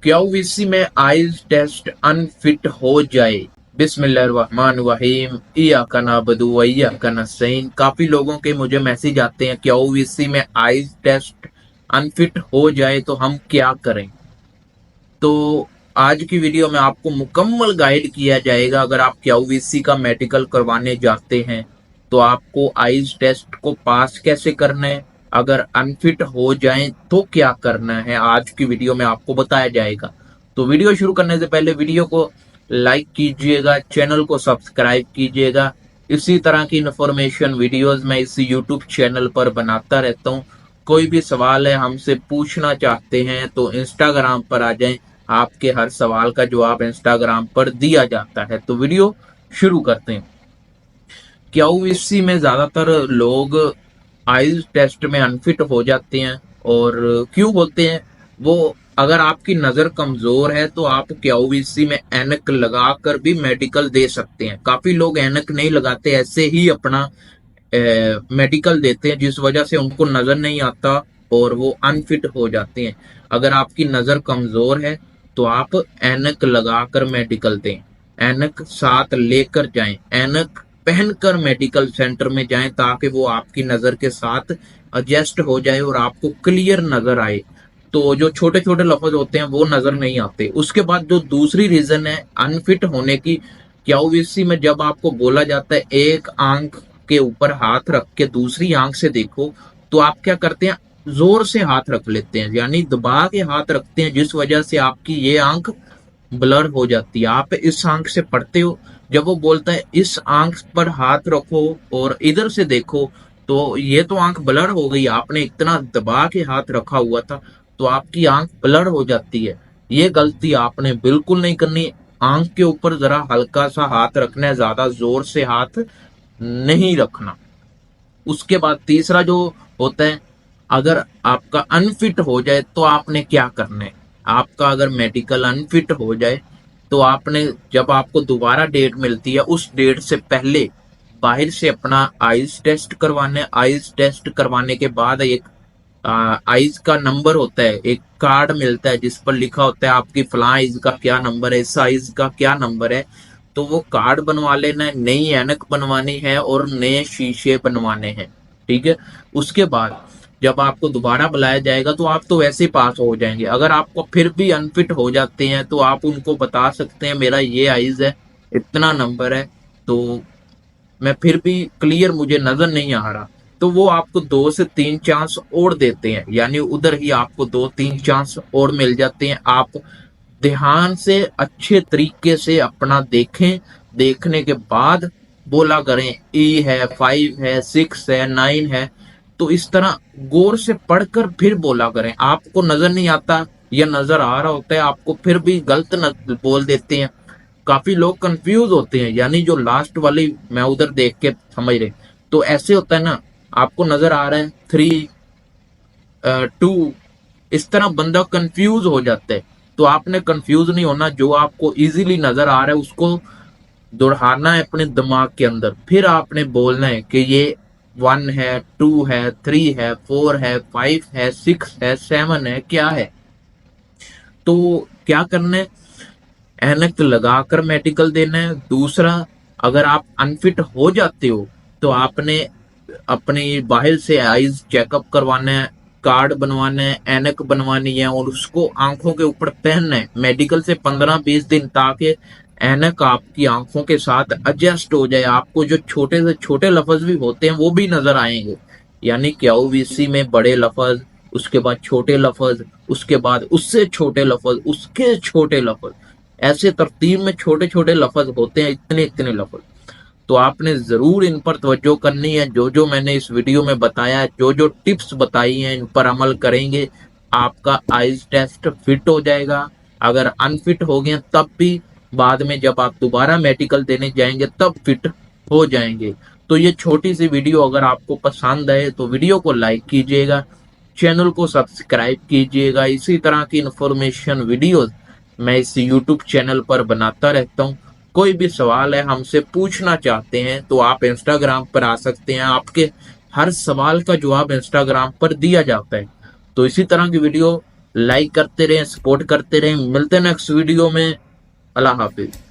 क्यूवीसी में eyes test unfit हो जाए। बिस्मिल्लाहिर्रहमानिर्रहीम, इय्याका नअबुदु व इय्याका नस्तईन। काफी लोगों के मुझे मैसेज आते हैं क्यूवीसी में आइज टेस्ट अनफिट हो जाए तो हम क्या करें। तो आज की वीडियो में आपको मुकम्मल गाइड किया जाएगा। अगर आप क्यूवीसी का मेडिकल करवाने जाते हैं तो आपको आइज टेस्ट को पास कैसे करना है, अगर अनफिट हो जाए तो क्या करना है, आज की वीडियो में आपको बताया जाएगा। तो वीडियो शुरू करने से पहले वीडियो को लाइक कीजिएगा, चैनल को सब्सक्राइब कीजिएगा। इसी तरह की इन्फॉर्मेशन वीडियोस मैं इस यूट्यूब चैनल पर बनाता रहता हूँ। कोई भी सवाल है हमसे पूछना चाहते हैं तो इंस्टाग्राम पर आ जाएं, आपके हर सवाल का जवाब इंस्टाग्राम पर दिया जाता है। तो वीडियो शुरू करते हैं। क्यूवीसी में ज्यादातर लोग आइज टेस्ट में अनफिट हो जाते हैं। और क्यों बोलते हैं वो, अगर आपकी नजर कमजोर है तो आप क्यूवीसी में ऐनक लगाकर भी मेडिकल दे सकते हैं। काफी लोग ऐनक नहीं लगाते, ऐसे ही अपना मेडिकल देते हैं, जिस वजह से उनको नजर नहीं आता और वो अनफिट हो जाते हैं। अगर आपकी नजर कमजोर है तो आप ऐनक लगाकर मेडिकल दें, ऐनक साथ लेकर जाएं, ऐनक पहनकर मेडिकल सेंटर में जाएं, ताकि वो आपकी नजर के साथ एडजस्ट हो जाए और आपको क्लियर नजर आए। तो जो छोटे छोटे लफ्ज होते हैं वो नजर नहीं आते। उसके बाद जो दूसरी रीजन है अनफिट होने की, क्यूवीसी में जब आपको बोला जाता है एक आंख के ऊपर हाथ रख के दूसरी आंख से देखो, तो आप क्या करते हैं, जोर से हाथ रख लेते हैं, यानी दबा के हाथ रखते हैं, जिस वजह से आपकी ये आंख ब्लर हो जाती है। आप इस आंख से पढ़ते हो, जब वो बोलता है इस आंख पर हाथ रखो और इधर से देखो, तो ये तो आंख ब्लर हो गई, आपने इतना दबा के हाथ रखा हुआ था तो आपकी आंख ब्लर हो जाती है। ये गलती आपने बिल्कुल नहीं करनी। आंख के ऊपर जरा हल्का सा हाथ रखना है, ज्यादा जोर से हाथ नहीं रखना। उसके बाद तीसरा जो होता है, अगर आपका अनफिट हो जाए तो आपने क्या करना है। आपका अगर मेडिकल अनफिट हो जाए तो आपने, जब आपको दोबारा डेट मिलती है उस डेट से पहले बाहर से अपना आइज टेस्ट करवाना है। आइज टेस्ट करवाने के बाद एक आइज का नंबर होता है, एक कार्ड मिलता है जिस पर लिखा होता है आपकी फलां आइज का क्या नंबर है, इस आइज का क्या नंबर है। तो वो कार्ड बनवा लेना है, नई ऐनक बनवानी है और नए शीशे बनवाने हैं, ठीक है। उसके बाद जब आपको दोबारा बुलाया जाएगा तो आप तो वैसे ही पास हो जाएंगे। अगर आपको फिर भी अनफिट हो जाते हैं तो आप उनको बता सकते हैं मेरा ये आइज है, इतना नंबर है, तो मैं फिर भी क्लियर मुझे नजर नहीं आ रहा, तो वो आपको 2 से 3 चांस और देते हैं, यानी उधर ही आपको 2-3 चांस और मिल जाते हैं। आप ध्यान से अच्छे तरीके से अपना देखें, देखने के बाद बोला करें ई है, 5 है, 6 है, 9 है। तो इस तरह गौर से पढ़कर फिर बोला करें। आपको नजर नहीं आता या नजर आ रहा होता है, आपको फिर भी गलत बोल देते हैं। काफी लोग कंफ्यूज होते हैं, यानी जो लास्ट वाली मैं उधर देख के समझ रहे, तो ऐसे होता है ना, आपको नजर आ रहा है 3, 2, इस तरह बंदा कंफ्यूज हो जाता है। तो आपने कंफ्यूज नहीं होना, जो आपको इजीली नजर आ रहा है उसको दोहराना है अपने दिमाग के अंदर। फिर आपने बोलना है कि ये 1 है, 2 है, 3 है, 4 है, 5 है, 6 है, 7 है, क्या है। तो क्या करना है, ऐनक लगाकर मेडिकल देना है। दूसरा, अगर आप अनफिट हो जाते हो तो आपने अपनी बाहर से आइज चेकअप करवाना है, कार्ड बनवाना है, ऐनक बनवानी है और उसको आंखों के ऊपर पहनना है मेडिकल से 15-20 दिन, ताकि ऐनक आपकी आंखों के साथ एडजस्ट हो जाए। आपको जो छोटे से छोटे लफ्ज भी होते हैं वो भी नजर आएंगे, यानी क्यूवीसी में बड़े लफ्ज, उसके बाद छोटे लफ्ज, उसके बाद उससे छोटे लफ्ज, उसके छोटे लफ्ज, ऐसे तरतीब में छोटे छोटे लफ्ज होते हैं, इतने इतने लफ्ज। तो आपने जरूर इन पर तवज्जो करनी है। जो जो मैंने इस वीडियो में बताया, जो जो टिप्स बताई हैं, इन पर अमल करेंगे, आपका आइज टेस्ट फिट हो जाएगा। अगर अनफिट हो गया तब भी बाद में जब आप दोबारा मेडिकल देने जाएंगे तब फिट हो जाएंगे। तो ये छोटी सी वीडियो अगर आपको पसंद आए तो वीडियो को लाइक कीजिएगा, चैनल को सब्सक्राइब कीजिएगा। इसी तरह की इंफॉर्मेशन वीडियोस मैं इस यूट्यूब चैनल पर बनाता रहता हूँ। कोई भी सवाल है हमसे पूछना चाहते हैं तो आप इंस्टाग्राम पर आ सकते हैं, आपके हर सवाल का जवाब इंस्टाग्राम पर दिया जाता है। तो इसी तरह की वीडियो لائک کرتے رہیں، سپورٹ کرتے رہیں. ملتے ہیں نیکسٹ ویڈیو میں. اللہ حافظ.